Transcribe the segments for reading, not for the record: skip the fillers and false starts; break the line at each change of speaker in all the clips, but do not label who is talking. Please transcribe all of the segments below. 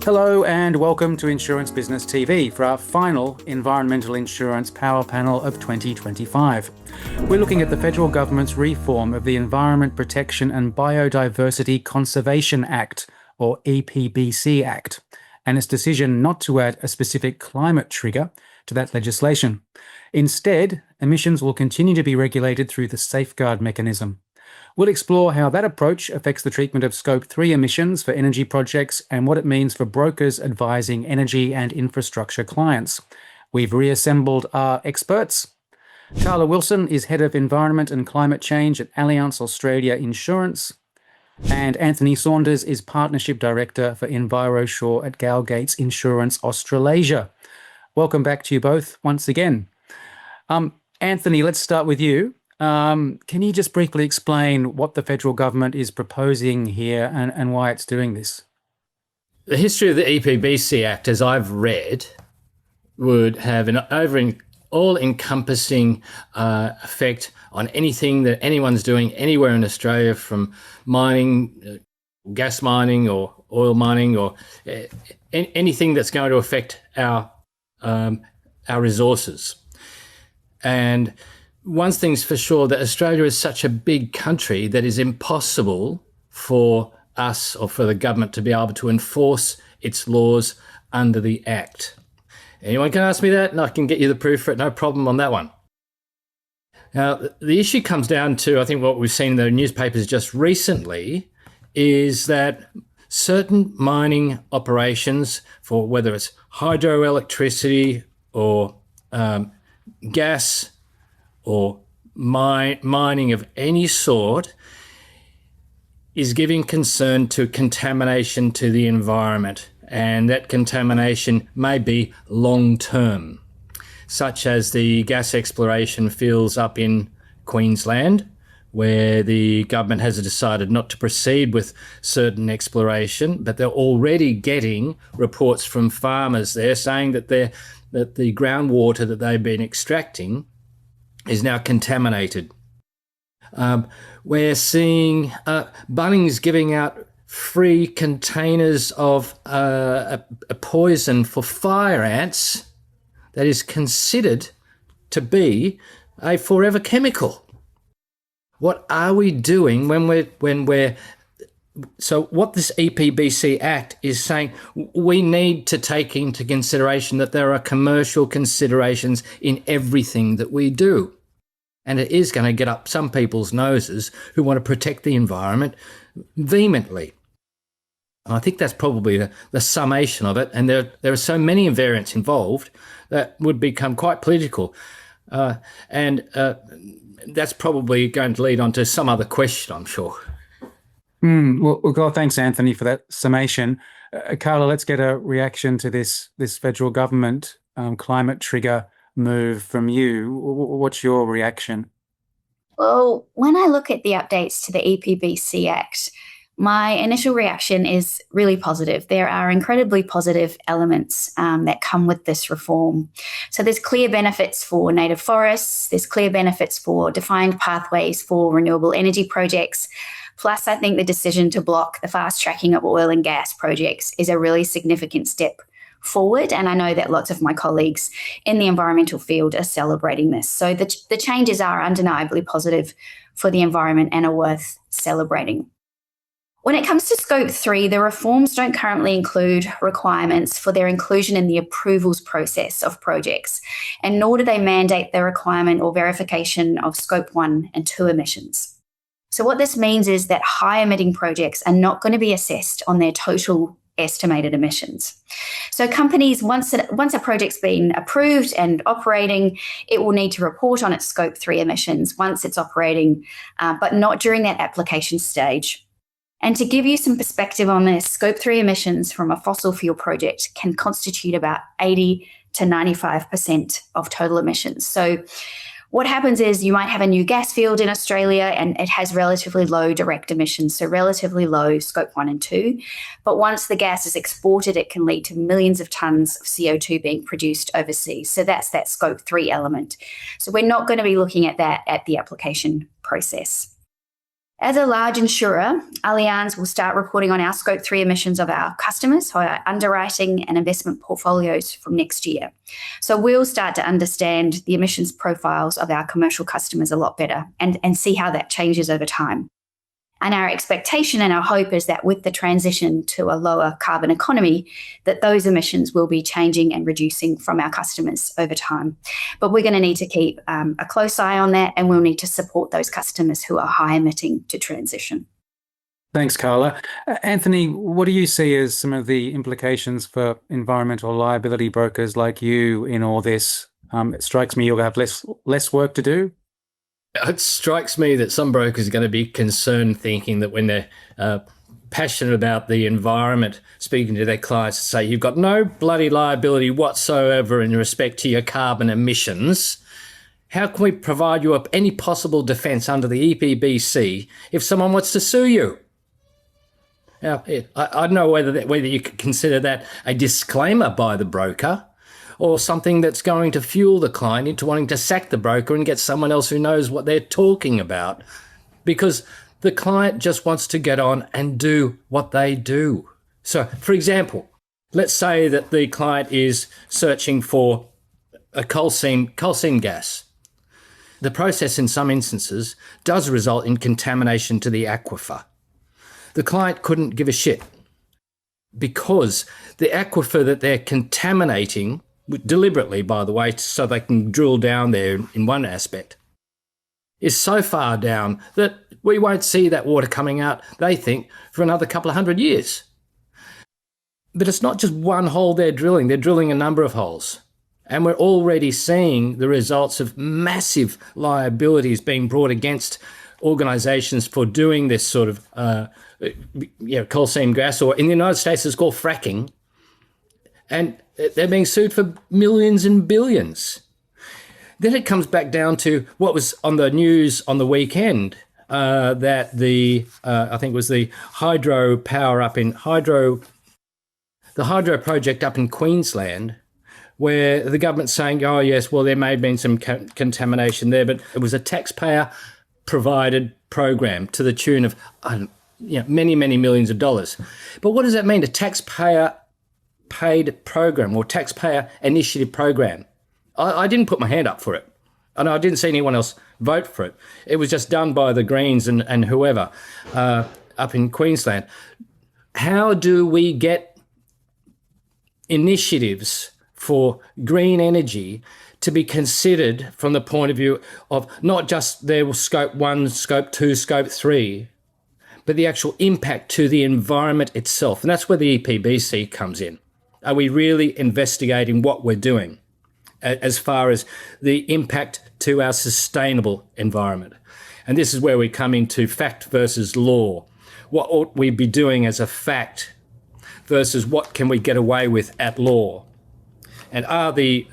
Hello and welcome to Insurance Business TV for our final Environmental Insurance Power Panel of 2025. We're looking at the federal government's reform of the Environment Protection and Biodiversity Conservation Act, or EPBC Act, and its decision not to add a specific climate trigger to that legislation. Instead, emissions will continue to be regulated through the safeguard mechanism. We'll explore how that approach affects the treatment of Scope 3 emissions for energy projects and what it means for brokers advising energy and infrastructure clients. We've reassembled our experts. Carla Wilson is Head of Environment and Climate Change at Allianz Australia Insurance. And Anthony Saunders is Partnership Director for EnviroSure at Gates Insurance Australasia. Welcome back to you both once again. Anthony, let's start with you. Can you just briefly explain what the federal government is proposing here and why it's doing this?
The history of the EPBC Act, as I've read, would have an all-encompassing effect on anything that anyone's doing anywhere in Australia, from mining, gas mining or oil mining, or anything that's going to affect our resources. And one thing's for sure, that Australia is such a big country that is impossible for us or for the government to be able to enforce its laws under the Act. Anyone can ask me that and I can get you the proof for it, no problem on that one. Now, the issue comes down to, I think what we've seen in the newspapers just recently, is that certain mining operations, for whether it's hydroelectricity or gas or mining of any sort, is giving concern to contamination to the environment, and that contamination may be long-term, such as the gas exploration fields up in Queensland, where the government has decided not to proceed with certain exploration, but they're already getting reports from farmers there saying that the groundwater that they've been extracting is now contaminated. We're seeing Bunnings giving out free containers of a poison for fire ants that is considered to be a forever chemical. What are we doing so what this EPBC Act is saying, we need to take into consideration that there are commercial considerations in everything that we do. And it is going to get up some people's noses who want to protect the environment vehemently. And I think that's probably the summation of it. And there are so many variants involved that would become quite political. And that's probably going to lead on to some other question, I'm sure.
Well, thanks, Anthony, for that summation. Carla, let's get a reaction to this federal government climate trigger move from you. What's your reaction?
Well, when I look at the updates to the EPBC Act, my initial reaction is really positive. There are incredibly positive elements that come with this reform. So there's clear benefits for native forests, there's clear benefits for defined pathways for renewable energy projects. Plus, I think the decision to block the fast tracking of oil and gas projects is a really significant step forward. And I know that lots of my colleagues in the environmental field are celebrating this. So the changes are undeniably positive for the environment and are worth celebrating. When it comes to Scope 3, the reforms don't currently include requirements for their inclusion in the approvals process of projects, and nor do they mandate the requirement or verification of Scope 1 and 2 emissions. So what this means is that high-emitting projects are not going to be assessed on their total estimated emissions. So companies, once a project's been approved and operating, it will need to report on its Scope 3 emissions once it's operating, but not during that application stage. And to give you some perspective on this, Scope 3 emissions from a fossil fuel project can constitute about 80 to 95% of total emissions. So what happens is you might have a new gas field in Australia and it has relatively low direct emissions, so relatively low Scope 1 and 2. But once the gas is exported, it can lead to millions of tonnes of CO2 being produced overseas. So that's that Scope 3 element. So we're not going to be looking at that at the application process. As a large insurer, Allianz will start reporting on our Scope 3 emissions of our customers, so our underwriting and investment portfolios from next year. So we'll start to understand the emissions profiles of our commercial customers a lot better and see how that changes over time. And our expectation and our hope is that with the transition to a lower carbon economy, that those emissions will be changing and reducing from our customers over time. But we're going to need to keep a close eye on that, and we'll need to support those customers who are high emitting to transition.
Thanks, Carla. Anthony, what do you see as some of the implications for environmental liability brokers like you in all this? It strikes me you'll have less work to do.
It strikes me that some brokers are going to be concerned, thinking that when they're passionate about the environment, speaking to their clients, say you've got no bloody liability whatsoever in respect to your carbon emissions. How can we provide you any possible defence under the EPBC if someone wants to sue you? Now, I don't know whether you could consider that a disclaimer by the broker, or something that's going to fuel the client into wanting to sack the broker and get someone else who knows what they're talking about, because the client just wants to get on and do what they do. So, for example, let's say that the client is searching for a coal seam gas. The process in some instances does result in contamination to the aquifer. The client couldn't give a shit because the aquifer that they're contaminating deliberately, by the way, so they can drill down there in one aspect, is so far down that we won't see that water coming out, they think, for another couple of 100 years. But it's not just one hole they're drilling a number of holes. And we're already seeing the results of massive liabilities being brought against organisations for doing this sort of coal seam gas, or in the United States it's called fracking. And they're being sued for millions and billions. Then it comes back down to what was on the news on the weekend, that I think it was the hydro project up in Queensland, where the government's saying, oh yes, well there may have been some contamination there, but it was a taxpayer-provided program to the tune of many, many millions of dollars. But what does that mean? A taxpayer paid program or taxpayer initiative program. I didn't put my hand up for it, and I didn't see anyone else vote for it. It was just done by the Greens and whoever up in Queensland. How do we get initiatives for green energy to be considered from the point of view of not just their scope 1, scope 2, scope 3, but the actual impact to the environment itself? And that's where the EPBC comes in. Are we really investigating what we're doing as far as the impact to our sustainable environment? And this is where we come into fact versus law. What ought we be doing as a fact versus what can we get away with at law? And are the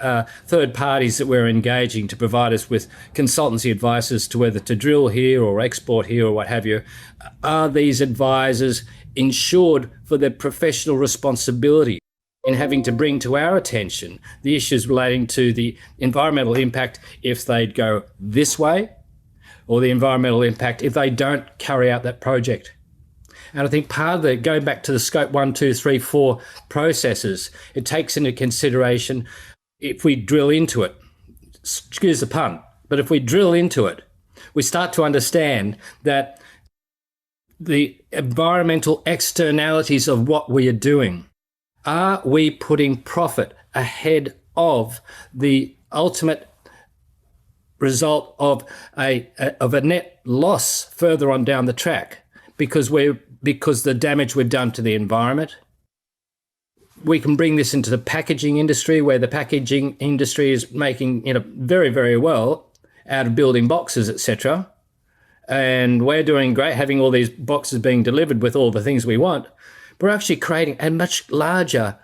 third parties that we're engaging to provide us with consultancy advice as to whether to drill here or export here or what have you, are these advisors insured for their professional responsibility in having to bring to our attention the issues relating to the environmental impact if they'd go this way, or the environmental impact if they don't carry out that project? And I think part of the, going back to the scope 1, 2, 3, 4 processes, it takes into consideration, if we drill into it, excuse the pun, but if we drill into it, we start to understand that the environmental externalities of what we are doing. Are we putting profit ahead of the ultimate result of a net loss further on down the track because the damage we've done to the environment? We can bring this into the packaging industry, where the packaging industry is making very, very well out of building boxes, etc. And we're doing great having all these boxes being delivered with all the things we want. We're actually creating a much larger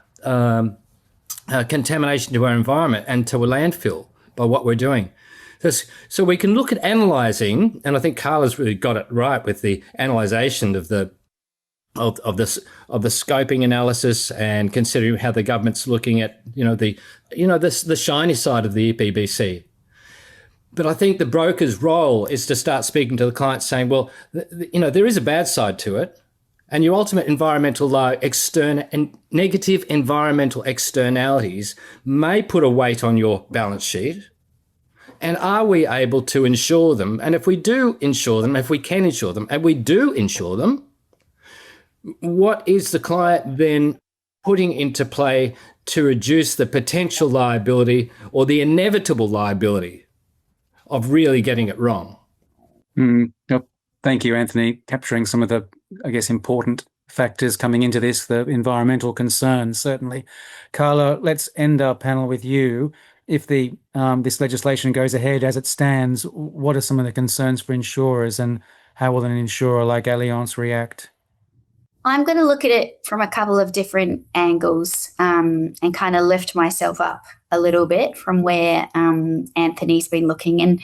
contamination to our environment and to a landfill by what we're doing. So we can look at analysing, and I think Carla's really got it right with the analysation of the scoping analysis and considering how the government's looking at the shiny side of the EPBC. But I think the broker's role is to start speaking to the client saying, well, there is a bad side to it. And your ultimate negative environmental externalities may put a weight on your balance sheet. And are we able to insure them? And if we do insure them, if we can insure them, and we do insure them, what is the client then putting into play to reduce the potential liability or the inevitable liability of really getting it wrong?
Yep. Thank you, Anthony, capturing some of the, I guess, important factors coming into this, the environmental concerns, certainly. Carla, let's end our panel with you. If this legislation goes ahead as it stands, what are some of the concerns for insurers, and how will an insurer like Allianz react?
I'm going to look at it from a couple of different angles and kind of lift myself up a little bit from where Anthony's been looking, and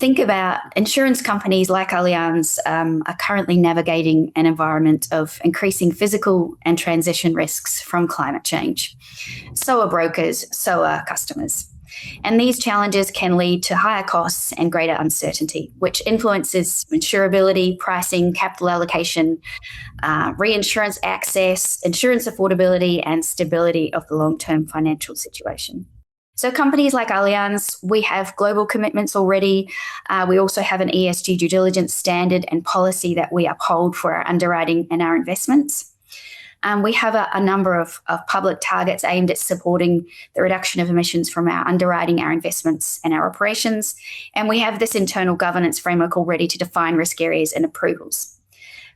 think about insurance companies like Allianz are currently navigating an environment of increasing physical and transition risks from climate change. So are brokers, so are customers. And these challenges can lead to higher costs and greater uncertainty, which influences insurability, pricing, capital allocation, reinsurance access, insurance affordability, and stability of the long-term financial situation. So companies like Allianz, we have global commitments already. We also have an ESG due diligence standard and policy that we uphold for our underwriting and our investments. We have a number of public targets aimed at supporting the reduction of emissions from our underwriting, our investments, and our operations. And we have this internal governance framework already to define risk areas and approvals.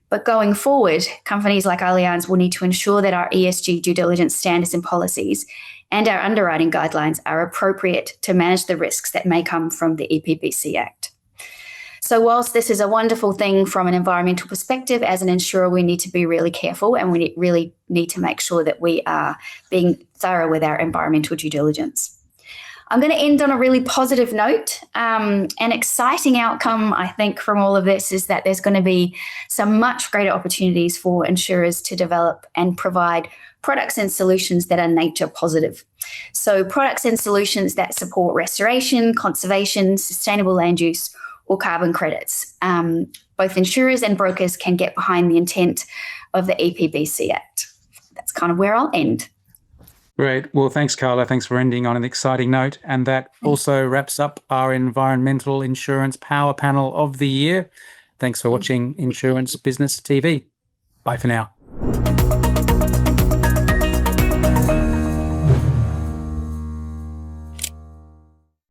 But going forward, companies like Allianz will need to ensure that our ESG due diligence standards and policies and our underwriting guidelines are appropriate to manage the risks that may come from the EPBC Act. So whilst this is a wonderful thing from an environmental perspective, as an insurer, we need to be really careful, and we really need to make sure that we are being thorough with our environmental due diligence. I'm going to end on a really positive note. An exciting outcome, I think, from all of this is that there's going to be some much greater opportunities for insurers to develop and provide products and solutions that are nature positive. So products and solutions that support restoration, conservation, sustainable land use, or carbon credits. Both insurers and brokers can get behind the intent of the EPBC Act. That's kind of where I'll end.
Great. Well, thanks, Carla. Thanks for ending on an exciting note. And that also wraps up our Environmental Insurance Power Panel of the Year. Thanks for watching Insurance Business TV. Bye for now.